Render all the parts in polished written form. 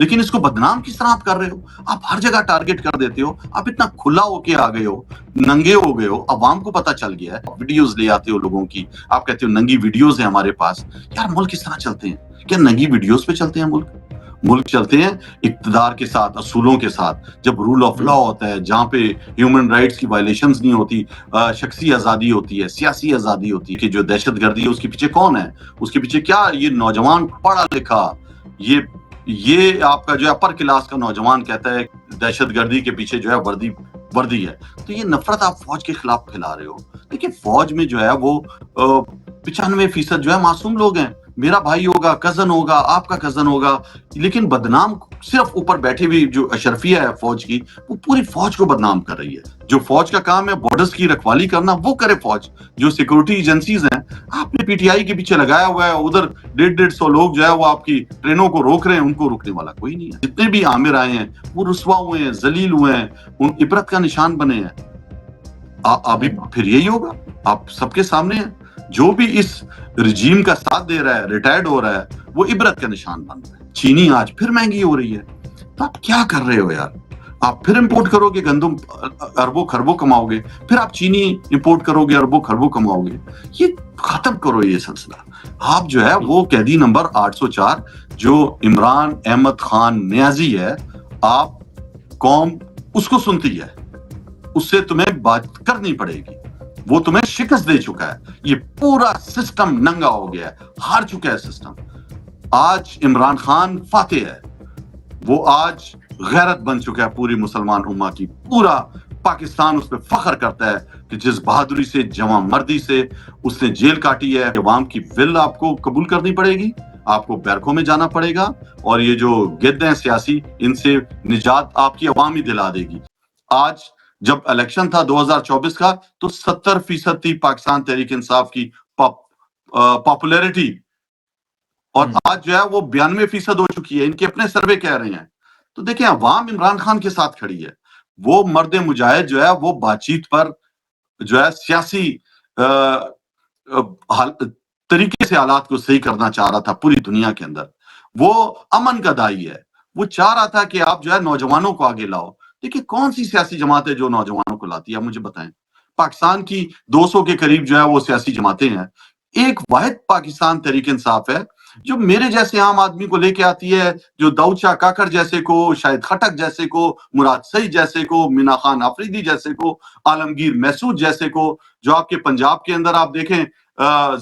لیکن اس کو بدنام کس طرح آپ کر رہے ہو؟ آپ ہر جگہ ٹارگٹ کر دیتے ہو، آپ اتنا کھلا ہو کے آ گئے ہو، ننگے ہو گئے ہو، عوام کو پتا چل گیا ہے، ویڈیوز لے آتے ہو لوگوں کی، آپ کہتے ہو ننگی ویڈیوز ہیں ہمارے پاس. یار ملک کس طرح چلتے ہیں؟ کیا ننگی ویڈیوز پہ چلتے ہیں ملک چلتے ہیں اقتدار کے ساتھ، اصولوں کے ساتھ. جب رول آف لا ہوتا ہے، جہاں پہ ہیومن رائٹس کی وائلیشنز نہیں ہوتی، شخصی آزادی ہوتی ہے، سیاسی آزادی ہوتی ہے. کہ جو دہشت گردی ہے اس کے پیچھے کون ہے؟ اس کے پیچھے کیا یہ نوجوان پڑھا لکھا، یہ آپ کا جو ہے اپر کلاس کا نوجوان کہتا ہے دہشت گردی کے پیچھے جو ہے وردی ہے. تو یہ نفرت آپ فوج کے خلاف پھیلا رہے ہو. دیکھیں فوج میں جو ہے وہ 95% جو ہے معصوم لوگ ہیں. میرا بھائی ہوگا، کزن ہوگا، آپ کا کزن ہوگا، لیکن بدنام صرف اوپر بیٹھی ہوئی جو اشرفیہ ہے فوج کی، وہ پوری فوج کو بدنام کر رہی ہے. جو فوج کا کام ہے بارڈرز کی رکھوالی کرنا، وہ کرے فوج. جو سیکورٹی ایجنسیز ہیں، آپ نے پی ٹی آئی کے پیچھے لگایا ہوا ہے، ادھر 150 لوگ جو ہے وہ آپ کی ٹرینوں کو روک رہے ہیں، ان کو روکنے والا کوئی نہیں ہے. جتنے بھی عامر آئے ہیں وہ رسوا ہوئے ہیں، ذلیل ہوئے ہیں، ان عبرت کا نشان بنے ہیں. ابھی پھر یہی ہوگا، آپ سب کے سامنے ہیں. جو بھی اس رجیم کا ساتھ دے رہا ہے، ریٹائرڈ ہو رہا ہے، وہ عبرت کا نشان بن رہا ہے. چینی آج پھر مہنگی ہو رہی ہے. تو آپ کیا کر رہے ہو یار؟ آپ پھر امپورٹ کرو گے گندم، اربوں خربوں کماؤ گے، پھر آپ چینی امپورٹ کرو گے، اربوں خربوں کماؤ گے. یہ ختم کرو یہ سلسلہ. آپ جو ہے وہ قیدی نمبر 804 جو عمران احمد خان نیازی ہے، آپ قوم اس کو سنتی ہے، اس سے تمہیں بات کرنی پڑے گی. وہ تمہیں شکست دے چکا ہے. یہ پورا سسٹم ننگا ہو گیا ہے، ہار چکا ہے سسٹم. آج عمران خان فاتح ہے، وہ آج غیرت بن چکا ہے پوری مسلمان امہ کی. پورا پاکستان اس پہ فخر کرتا ہے کہ جس بہادری سے، جواں مردی سے اس نے جیل کاٹی ہے. عوام کی ول آپ کو قبول کرنی پڑے گی، آپ کو بیرکوں میں جانا پڑے گا، اور یہ جو گد ہیں سیاسی، ان سے نجات آپ کی عوام ہی دلا دے گی. آج جب الیکشن تھا 2024 کا، تو 70% تھی پاکستان تحریک انصاف کی پاپولیرٹی، اور آج جو ہے وہ 92% ہو چکی ہے. ان کے اپنے سروے کہہ رہے ہیں. تو دیکھیں عوام عمران خان کے ساتھ کھڑی ہے. وہ مرد مجاہد جو ہے وہ بات چیت پر جو ہے سیاسی طریقے سے حالات کو صحیح کرنا چاہ رہا تھا پوری دنیا کے اندر. وہ امن کا دائی ہے. وہ چاہ رہا تھا کہ آپ جو ہے نوجوانوں کو آگے لاؤ. دیکھیں کون سی سیاسی جماعت ہے جو نوجوانوں کو لاتی ہے؟ آپ مجھے بتائیں. پاکستان کی 200 کے قریب جو ہے وہ سیاسی جماعتیں ہیں. ایک واحد پاکستان تحریک انصاف ہے جو میرے جیسے عام آدمی کو لے کے آتی ہے، جو داؤد شاہ کاکڑ جیسے کو، شاہد خٹک جیسے کو، مراد سعید جیسے کو، مینا خان آفریدی جیسے کو، عالمگیر محسود جیسے کو، جو آپ کے پنجاب کے اندر آپ دیکھیں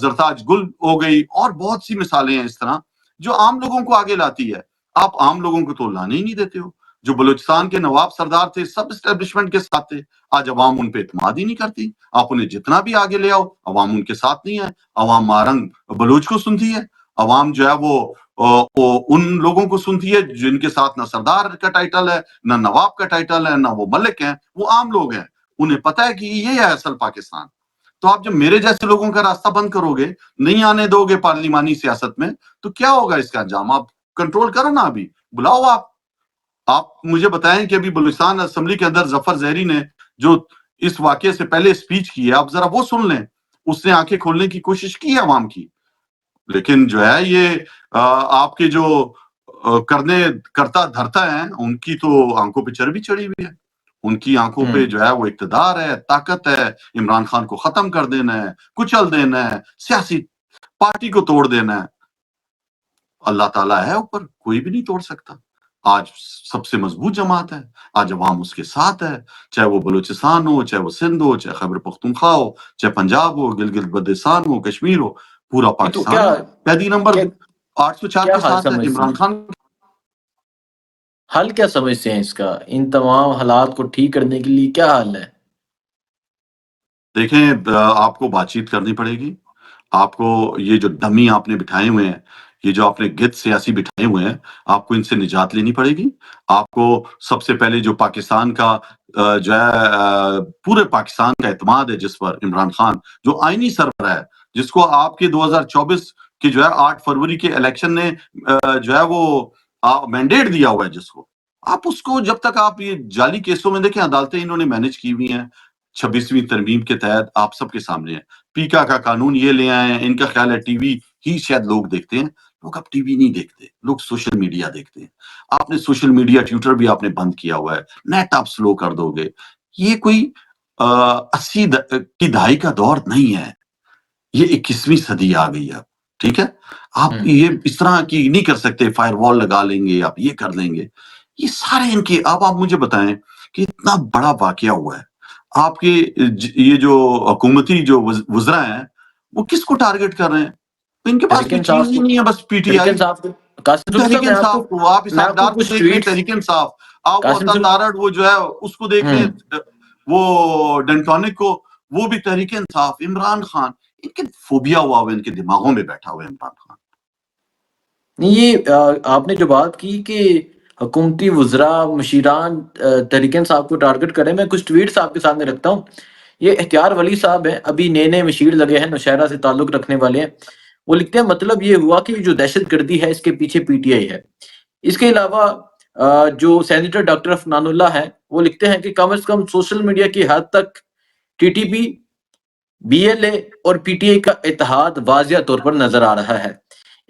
زرتاج گل ہو گئی، اور بہت سی مثالیں ہیں اس طرح جو عام لوگوں کو آگے لاتی ہے. آپ عام لوگوں کو تو لانے ہی نہیں دیتے ہو. جو بلوچستان کے نواب سردار تھے، سب اسٹیبلشمنٹ کے ساتھ تھے. آج عوام ان پہ اعتماد ہی نہیں کرتی. آپ انہیں جتنا بھی آگے لے آؤ، عوام ان کے ساتھ نہیں ہے. عوام مارنگ بلوچ کو سنتی ہے. عوام جو ہے وہ ان لوگوں کو سنتی ہے جن کے ساتھ نہ سردار کا ٹائٹل ہے، نہ نواب کا ٹائٹل ہے، نہ وہ ملک ہیں. وہ عام لوگ ہیں. انہیں پتہ ہے کہ یہ ہے اصل پاکستان. تو آپ جب میرے جیسے لوگوں کا راستہ بند کرو گے، نہیں آنے دو گے پارلیمانی سیاست میں، تو کیا ہوگا اس کا انجام؟ آپ کنٹرول کرو نا. ابھی بلاؤ. آپ مجھے بتائیں کہ ابھی بلوچستان اسمبلی کے اندر ظفر زہری نے جو اس واقعے سے پہلے سپیچ کی ہے، آپ ذرا وہ سن لیں. اس نے آنکھیں کھولنے کی کوشش کی ہے عوام کی. لیکن جو ہے یہ آپ کے جو کرتا دھرتا ہیں، ان کی تو آنکھوں پہ چربی چڑھی ہوئی ہے. ان کی آنکھوں پہ جو ہے وہ اقتدار ہے، طاقت ہے. عمران خان کو ختم کر دینا ہے، کچل دینا ہے، سیاسی پارٹی کو توڑ دینا ہے. اللہ تعالیٰ ہے اوپر، کوئی بھی نہیں توڑ سکتا. آج سب سے مضبوط جماعت ہے. آج عوام اس کے ساتھ ہے، چاہے وہ بلوچستان ہو، چاہے وہ سندھ ہو، چاہے خیبر پختونخوا ہو، چاہے پنجاب ہو، گلگت بلتستان ہو، کشمیر ہو. پورا تو پاکستان قیدی نمبر 804 کیا کے حل ساتھ ہے. سمجھتے عمران ہیں؟ خان حل کیا سمجھتے ہیں اس کا؟ ان تمام حالات کو ٹھیک کرنے کے لیے کیا حل ہے؟ دیکھیں آپ کو بات چیت کرنی پڑے گی. آپ کو یہ جو ڈمی آپ نے بٹھائے ہوئے ہیں، یہ جو آپ نے گد سیاسی بٹھائے ہوئے ہیں، آپ کو ان سے نجات لینی پڑے گی. آپ کو سب سے پہلے جو پاکستان کا جو ہے پورے پاکستان کا اعتماد ہے جس پر، عمران خان جو آئینی سربراہ ہے، جس کو آپ کے 2024 کے جو ہے 8 فروری کے الیکشن نے جو ہے وہ مینڈیٹ دیا ہوا ہے، جس کو آپ اس کو جب تک آپ یہ جعلی کیسوں میں دیکھیں، عدالتیں انہوں نے مینج کی ہوئی ہیں 26ویں ترمیم کے تحت. آپ سب کے سامنے ہے. پیکا کا قانون یہ لے آئے ہیں. ان کا خیال ہے ٹی وی ہی شاید لوگ دیکھتے ہیں، لوگ اب ٹی وی نہیں دیکھتے, لوگ سوشل میڈیا دیکھتے ہیں. آپ نے سوشل میڈیا ٹویٹر بھی آپ نے بند کیا ہوا ہے, نیٹ آپ سلو کر دو گے. یہ کوئی 80 کی دہائی کا دور نہیں ہے, یہ 21ویں صدی آ گئی ہے. ٹھیک ہے, آپ یہ اس طرح کی نہیں کر سکتے, فائر وال لگا لیں گے, آپ یہ کر لیں گے. یہ سارے ان کے, اب آپ مجھے بتائیں کہ اتنا بڑا واقعہ ہوا ہے, آپ کے یہ جو حکومتی جو وزراء ہیں وہ کس کو ٹارگٹ کر رہے ہیں؟ ان کے پاس تحریک کوئی انصاف چیز ہی کو نہیں ہے, بس پی ٹی تحریک آئی. انصاف کو قاسم سلطان تحریک صاحب انصاف کو آپ میں آپ کو اسحاق ڈار کو کچھ دیکھ لیں, ٹویٹس تحریک انصاف. آپ وہ قاسم عطا سلطان تارڑ وہ جو ہے اس کو دیکھ لیں, وہ ڈنٹونک کو, وہ بھی تحریک انصاف. عمران خان, ان کے فوبیا ہوا ہوا, ان کے دماغوں میں بیٹھا ہوا ہے عمران خان. نہیں, یہ آپ نے جو بات کی کہ حکومتی وزراء مشیران تحریک انصاف کو ٹارگٹ کریں, میں کچھ ٹویٹس آپ کے سامنے رکھتا ہوں. یہ اختیار ولی صاحب ہیں, ابھی نئے نئے مشیر لگے ہیں, نوشہرہ سے تعلق رکھنے والے ہیں. وہ لکھتے ہیں مطلب یہ ہوا کہ جو دہشت گردی ہے اس کے پیچھے پی ٹی آئی ہے. اس کے علاوہ جو سینیٹر ڈاکٹر افنان اللہ ہیں وہ لکھتے ہیں کہ کم از کم سوشل میڈیا کی حد تک T T P, B L A اور پی ٹی آئی کا اتحاد واضح طور پر نظر آ رہا ہے.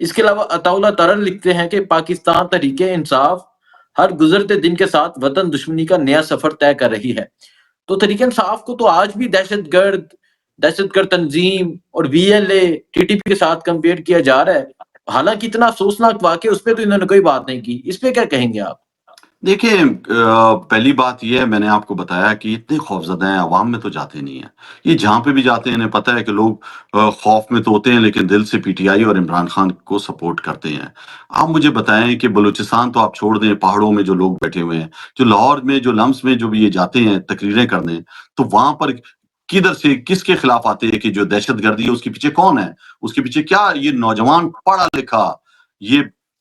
اس کے علاوہ عطا اللہ ترر لکھتے ہیں کہ پاکستان تحریک انصاف ہر گزرتے دن کے ساتھ وطن دشمنی کا نیا سفر طے کر رہی ہے. تو تحریک انصاف کو تو آج بھی دہشت گرد تنظیم اور B L A T T P کے ساتھ کمپیئر کیا جا رہا ہے, حالانکہ اتنا افسوسناک واقعہ اس پہ تو انہوں نے کوئی بات نہیں کی. اس پہ کیا کہیں گے آپ؟ دیکھیں, پہلی بات یہ ہے, میں نے آپ کو بتایا کہ اتنے خوفزدہ ہیں, عوام میں تو جاتے نہیں ہیں. یہ جہاں پہ بھی جاتے ہیں انہیں پتہ ہے کہ لوگ خوف میں تو ہوتے ہیں لیکن دل سے پی ٹی آئی اور عمران خان کو سپورٹ کرتے ہیں. آپ مجھے بتائیں کہ بلوچستان تو آپ چھوڑ دیں, پہاڑوں میں جو لوگ بیٹھے ہوئے ہیں, جو لاہور میں جو لمس میں جو بھی یہ جاتے ہیں تقریریں کرنے, تو وہاں پر کدھر سے کس کے خلاف آتے ہیں کہ جو دہشت گردی ہے اس کے پیچھے کون ہے, اس کے پیچھے کیا, یہ نوجوان پڑھا لکھا,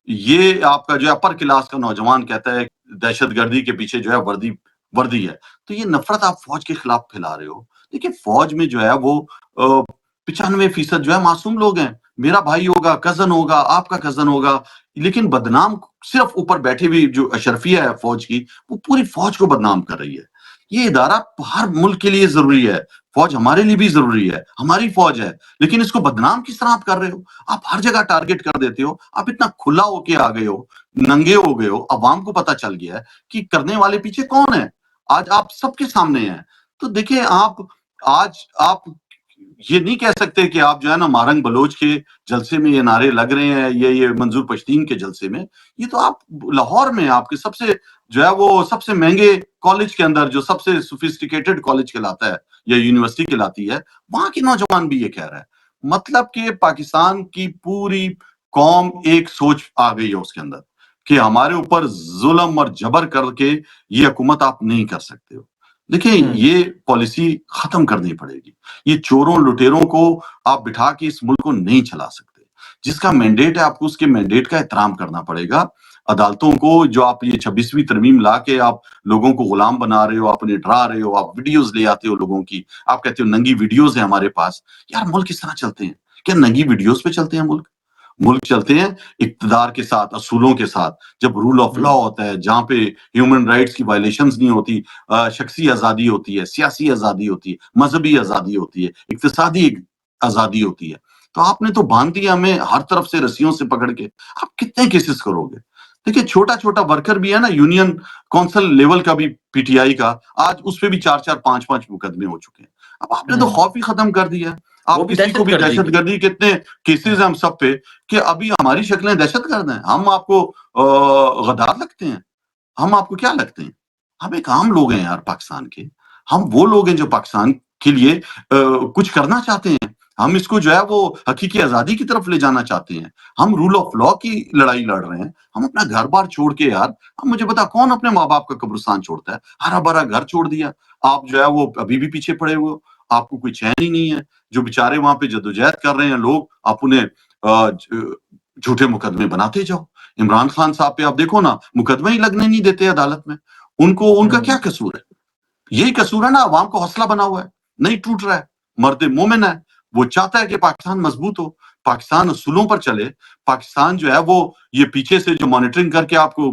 یہ آپ کا جو ہے اپر کلاس کا نوجوان کہتا ہے دہشت گردی کے پیچھے جو ہے وردی ہے. تو یہ نفرت آپ فوج کے خلاف پھیلا رہے ہو. دیکھیں, فوج میں جو ہے وہ 95% جو ہے معصوم لوگ ہیں. میرا بھائی ہوگا, کزن ہوگا, آپ کا کزن ہوگا, لیکن بدنام صرف اوپر بیٹھے ہوئی جو اشرفیہ ہے فوج کی, وہ پوری فوج کو بدنام کر رہی ہے. یہ ادارہ ہر ملک کے لیے ضروری ہے, فوج ہمارے لیے بھی ضروری ہے, ہماری فوج ہے, لیکن اس کو بدنام کس طرح آپ کر رہے ہو؟ آپ ہر جگہ ٹارگٹ کر دیتے ہو, آپ اتنا کھلا ہو کے آ گئے ہو, ننگے ہو گئے ہو, عوام کو پتا چل گیا ہے کہ کرنے والے پیچھے کون ہے. آج آپ سب کے سامنے ہیں. تو دیکھیں, آپ یہ نہیں کہہ سکتے کہ آپ جو ہے نا مارنگ بلوچ کے جلسے میں یہ نعرے لگ رہے ہیں, یہ منظور پشتین کے جلسے میں. یہ تو آپ لاہور میں آپ کے سب سے جو ہے وہ سب سے مہنگے کالج کے اندر, جو سب سے سوفسٹیکیٹڈ کالج کہلاتا ہے یا یونیورسٹی کہلاتی ہے, وہاں کی نوجوان بھی یہ کہہ رہا ہے. مطلب کہ پاکستان کی پوری قوم ایک سوچ آ گئی ہے اس کے اندر کہ ہمارے اوپر ظلم اور جبر کر کے یہ حکومت آپ نہیں کر سکتے ہو. دیکھیں, یہ پالیسی ختم کرنی پڑے گی. یہ چوروں لٹیروں کو آپ بٹھا کے اس ملک کو نہیں چلا سکتے. جس کا مینڈیٹ ہے آپ کو اس کے مینڈیٹ کا احترام کرنا پڑے گا. عدالتوں کو جو آپ یہ 26ویں ترمیم لا کے آپ لوگوں کو غلام بنا رہے ہو, آپ انہیں ڈرا رہے ہو, آپ ویڈیوز لے آتے ہو لوگوں کی, آپ کہتے ہو ننگی ویڈیوز ہیں ہمارے پاس. یار, ملک کس طرح چلتے ہیں؟ کیا ننگی ویڈیوز پہ چلتے ہیں ملک چلتے ہیں اقتدار کے ساتھ, اصولوں کے ساتھ. جب رول آف لا ہوتا ہے, جہاں پہ ہیومن رائٹس کی وائلیشنز نہیں ہوتی, شخصی آزادی ہوتی ہے, سیاسی آزادی ہوتی ہے, مذہبی آزادی ہوتی ہے, اقتصادی آزادی ہوتی ہے. تو آپ نے تو باندھ دیا ہمیں ہر طرف سے رسیوں سے پکڑ کے. آپ کتنے کیسز کرو گے؟ دیکھیں, چھوٹا چھوٹا ورکر بھی ہے نا, یونین کونسل لیول کا بھی پی ٹی آئی کا, آج اس پہ بھی 4 5 مقدمے ہو چکے ہیں. اب آپ نے تو خوف ہی ختم کر دیا. آپ کسی کو بھی دہشت گردی کے اتنے کیسز ہیں ہم سب پہ کہ ابھی ہماری شکلیں دہشت گرد ہیں. ہم آپ کو غدار لگتے ہیں؟ ہم آپ کو کیا لگتے ہیں؟ ہم ایک عام لوگ ہیں یار پاکستان کے. ہم وہ لوگ ہیں جو پاکستان کے لیے کچھ کرنا چاہتے ہیں. ہم اس کو جو ہے وہ حقیقی آزادی کی طرف لے جانا چاہتے ہیں. ہم رول آف لا کی لڑائی لڑ رہے ہیں. ہم اپنا گھر بار چھوڑ کے, یار اب مجھے بتا کون اپنے ماں باپ کا قبرستان چھوڑتا ہے؟ ہرا بھرا گھر چھوڑ دیا. آپ جو ہے وہ ابھی بھی پیچھے پڑے ہوئے, آپ کو کوئی چین ہی نہیں ہے. جو بیچارے وہاں پہ جدوجہد کر رہے ہیں لوگ, آپ انہیں جھوٹے مقدمے بناتے جاؤ. عمران خان صاحب پہ آپ دیکھو نا, مقدمے ہی لگنے نہیں دیتے عدالت میں. ان کا کیا قصور ہے؟ یہی قصور ہے نا, عوام کو حوصلہ بنا ہوا ہے, نہیں ٹوٹ رہا ہے. مرد مومن ہے, وہ چاہتا ہے کہ پاکستان مضبوط ہو, پاکستان اصولوں پر چلے. پاکستان جو ہے وہ یہ پیچھے سے جو مانیٹرنگ کر کے آپ کو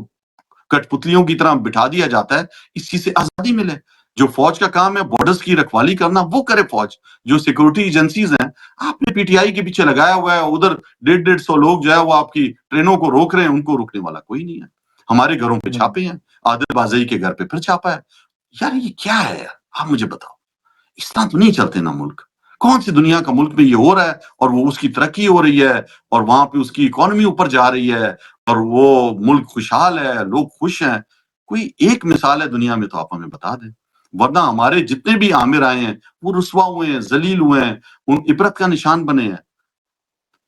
کٹ پتلیوں کی طرح بٹھا دیا جاتا ہے, اس چیز سے آزادی ملے. جو فوج کا کام ہے بارڈرز کی رکھوالی کرنا وہ کرے فوج. جو سیکورٹی ایجنسیز ہیں آپ نے پی ٹی آئی کے پیچھے لگایا ہوا ہے, ادھر 150 لوگ جو ہے وہ آپ کی ٹرینوں کو روک رہے ہیں, ان کو روکنے والا کوئی نہیں ہے. ہمارے گھروں پہ چھاپے ہیں, عادل بازئی کے گھر پہ پھر چھاپا ہے. یار یہ کیا ہے یار, آپ مجھے بتاؤ, اس طرح تو نہیں چلتے نا ملک. کون سی دنیا کا ملک میں یہ ہو رہا ہے اور وہ اس کی ترقی ہو رہی ہے اور وہاں پہ اس کی اکانومی اوپر جا رہی ہے اور وہ ملک خوشحال ہے, لوگ خوش ہیں. کوئی ایک مثال ہے دنیا میں تو آپ ہمیں بتا دیں, ورنہ ہمارے جتنے بھی عامر آئے ہیں وہ رسوا ہوئے ہیں, ذلیل ہوئے ہیں, ان عبرت کا نشان بنے ہیں.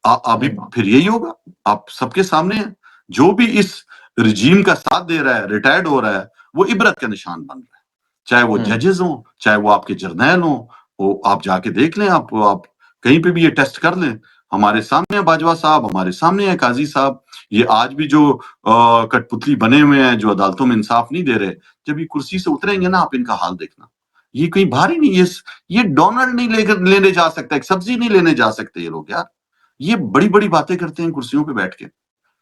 ابھی پھر یہی ہوگا, آپ سب کے سامنے ہیں. جو بھی اس رجیم کا ساتھ دے رہا ہے, ریٹائرڈ ہو رہا ہے, وہ عبرت کا نشان بن رہا ہے. چاہے وہ ججز ہوں, چاہے وہ آپ کے جرنیل ہوں, وہ آپ جا کے دیکھ لیں, آپ کہیں پہ بھی یہ ٹیسٹ کر لیں. ہمارے سامنے ہے باجوہ صاحب, ہمارے سامنے ہے قاضی صاحب. یہ آج بھی جو کٹ پتلی بنے ہوئے ہیں, جو عدالتوں میں انصاف نہیں دے رہے, جب یہ کرسی سے اتریں گے نا آپ ان کا حال دیکھنا. یہ کہیں باہر ہی نہیں, یہ ڈونلڈ نہیں لینے جا سکتا, ایک سبزی نہیں لینے جا سکتے یہ لوگ. یار یہ بڑی بڑی باتیں کرتے ہیں کرسیوں پہ بیٹھ کے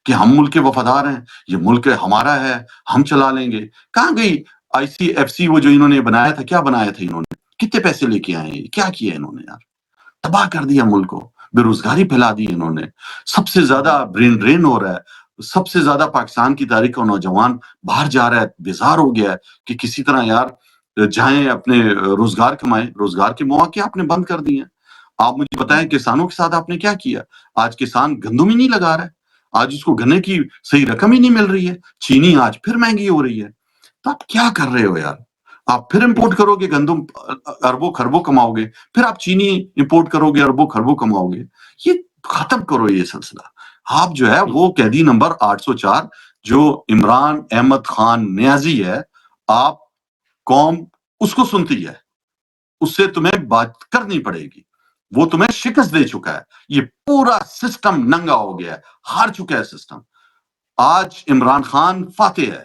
کہ ہم ملک کے وفادار ہیں, یہ ملک ہمارا ہے, ہم چلا لیں گے. کہاں گئی آئی سی ایف سی, وہ جو انہوں نے بنایا تھا, کیا بنایا تھا انہوں نے, کتنے پیسے لے کے آئے ہیں, کیا کیا انہوں نے یار, تباہ کر دیا ملک کو, بے روزگاری پھیلا دی انہوں نے. سب سے زیادہ برین ڈرین ہو رہا ہے, سب سے زیادہ پاکستان کی تاریخ کا نوجوان باہر جا رہا ہے, بیزار ہو گیا ہے کہ کسی طرح یار جائیں اپنے روزگار کمائیں. روزگار کے مواقع آپ نے بند کر دیے ہیں. آپ مجھے بتائیں کسانوں کے ساتھ آپ نے کیا کیا. آج کسان گندم ہی نہیں لگا رہا ہے, آج اس کو گنے کی صحیح رقم ہی نہیں مل رہی ہے. چینی آج پھر مہنگی ہو رہی ہے. تو آپ کیا کر رہے ہو یار, آپ پھر امپورٹ کرو گے گندم, اربوں خربوں کماؤ گے, پھر آپ چینی امپورٹ کرو گے, اربوں خربوں کماؤ گے. یہ ختم کرو یہ سلسلہ. آپ جو ہے وہ قیدی نمبر 804 جو عمران احمد خان نیازی ہے, آپ قوم اس کو سنتی ہے, اس سے تمہیں بات کرنی پڑے گی. وہ تمہیں شکست دے چکا ہے. یہ پورا سسٹم ننگا ہو گیا ہے, ہار چکا ہے سسٹم. آج عمران خان فاتح ہے,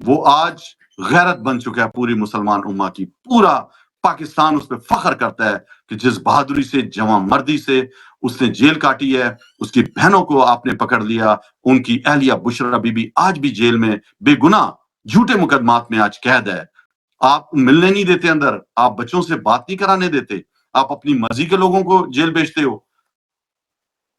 وہ آج غیرت بن چکا ہے پوری مسلمان امہ کی. پورا پاکستان اس پہ فخر کرتا ہے کہ جس بہادری سے, جواں مردی سے اس نے جیل کاٹی ہے. اس کی بہنوں کو آپ نے پکڑ لیا, ان کی اہلیہ بشرا بی بی آج بھی جیل میں بے گناہ جھوٹے مقدمات میں آج قید ہے. آپ ملنے نہیں دیتے اندر, آپ بچوں سے بات نہیں کرانے دیتے, آپ اپنی مرضی کے لوگوں کو جیل بھیجتے ہو.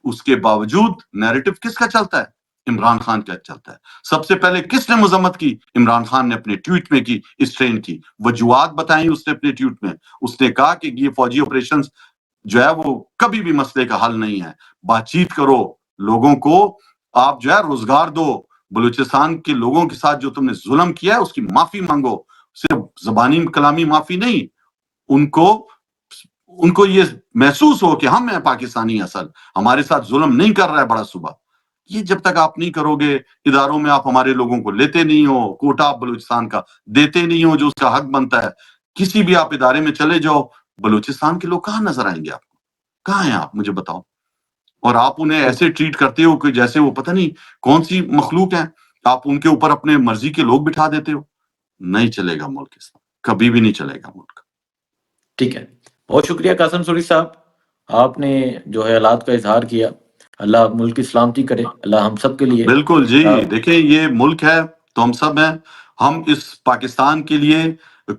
اس کے باوجود نیریٹو کس کا چلتا ہے, عمران خان کا چلتا ہے. سب سے پہلے کس نے مذمت کی, عمران خان نے اپنے ٹویٹ میں کی, اس ٹرین کی وجوہات بتائیں اس نے اپنے ٹویٹ میں. اس نے کہا کہ یہ فوجی آپریشنز جو ہے وہ کبھی بھی مسئلے کا حل نہیں ہے. بات چیت کرو, لوگوں کو آپ جو ہے روزگار دو. بلوچستان کے لوگوں کے ساتھ جو تم نے ظلم کیا ہے اس کی معافی مانگو, صرف زبانی کلامی معافی نہیں. ان کو یہ محسوس ہو کہ ہم ہیں پاکستانی اصل, ہمارے ساتھ ظلم نہیں کر رہا ہے بڑا صوبہ. یہ جب تک آپ نہیں کرو گے, اداروں میں آپ ہمارے لوگوں کو لیتے نہیں ہو, کوٹا آپ بلوچستان کا دیتے نہیں ہو جو اس کا حق بنتا ہے. کسی بھی آپ ادارے میں چلے جاؤ, بلوچستان کے لوگ کہاں نظر آئیں گے آپ کو, کہاں ہیں آپ مجھے بتاؤ. اور آپ انہیں ایسے ٹریٹ کرتے ہو کہ جیسے وہ پتہ نہیں کون سی مخلوق ہیں. آپ ان کے اوپر اپنے مرضی کے لوگ بٹھا دیتے ہو. نہیں چلے گا ملک, اس طرح کبھی بھی نہیں چلے گا ملک. ٹھیک ہے, بہت شکریہ قاسم سوری صاحب, آپ نے جو ہے حالات کا اظہار کیا. اللہ ملک کی سلامتی کرے, اللہ ہم سب کے لیے. بالکل جی, دیکھیں یہ ملک ہے تو ہم سب ہیں, ہم اس پاکستان کے لیے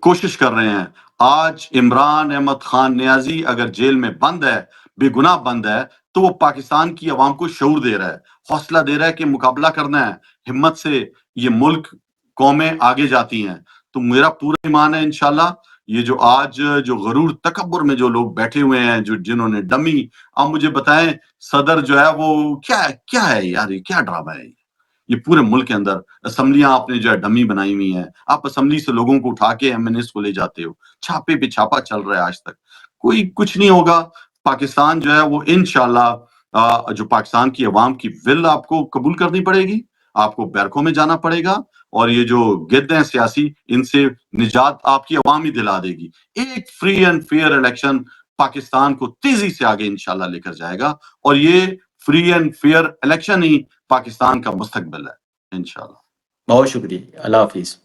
کوشش کر رہے ہیں. آج عمران احمد خان نیازی اگر جیل میں بند ہے, بے گناہ بند ہے, تو وہ پاکستان کی عوام کو شعور دے رہا ہے, حوصلہ دے رہا ہے کہ مقابلہ کرنا ہے, ہمت سے یہ ملک قومیں آگے جاتی ہیں. تو میرا پورا ایمان ہے انشاءاللہ یہ جو آج جو غرور تکبر میں جو لوگ بیٹھے ہوئے ہیں, جنہوں نے ڈمی, آپ مجھے بتائیں صدر جو ہے وہ کیا ہے یار, یہ کیا ڈرامہ ہے یہ پورے ملک کے اندر. اسمبلیاں آپ نے جو ہے ڈمی بنائی ہوئی ہیں, آپ اسمبلی سے لوگوں کو اٹھا کے ایم این ایس کو لے جاتے ہو, چھاپے پہ چھاپا چل رہا ہے آج تک. کوئی کچھ نہیں ہوگا. پاکستان جو ہے وہ انشاءاللہ جو پاکستان کی عوام کی ول آپ کو قبول کرنی پڑے گی, آپ کو بیرکوں میں جانا پڑے گا, اور یہ جو گد ہیں سیاسی, ان سے نجات آپ کی عوام ہی دلا دے گی. ایک free and fair election Pakistan کو تیزی سے آگے انشاءاللہ لے کر جائے گا, اور یہ فری اینڈ فیئر الیکشن ہی پاکستان کا مستقبل ہے انشاءاللہ. بہت شکریہ, اللہ حافظ.